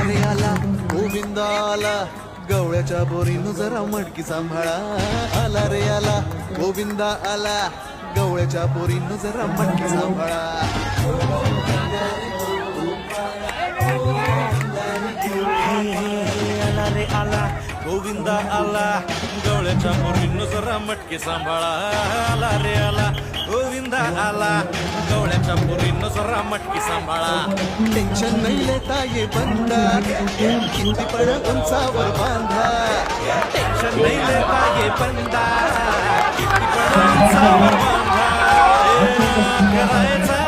रे आला गोविंद आला गवळ्याच्या बोरीनं जरा मटकी सांभाळा. आला रे आला गोविंद आला गवळ्याच्या बोरीनं जरा मटकी सांभाळा. आला रे आला गोविंदा आला गवळ्याच्या बोरीनं जरा मटकी सांभाळा. आला रे आला गोविंदा आला गवळ्याच्या बोरीनं जरा मटकी सांभाळा. टेन्शन नाही लेता ये बंदा किती पण उंचावर बांधा. टेन्शन नाही लेता ये बंदा किती पण उंचावर बांधा. करायचा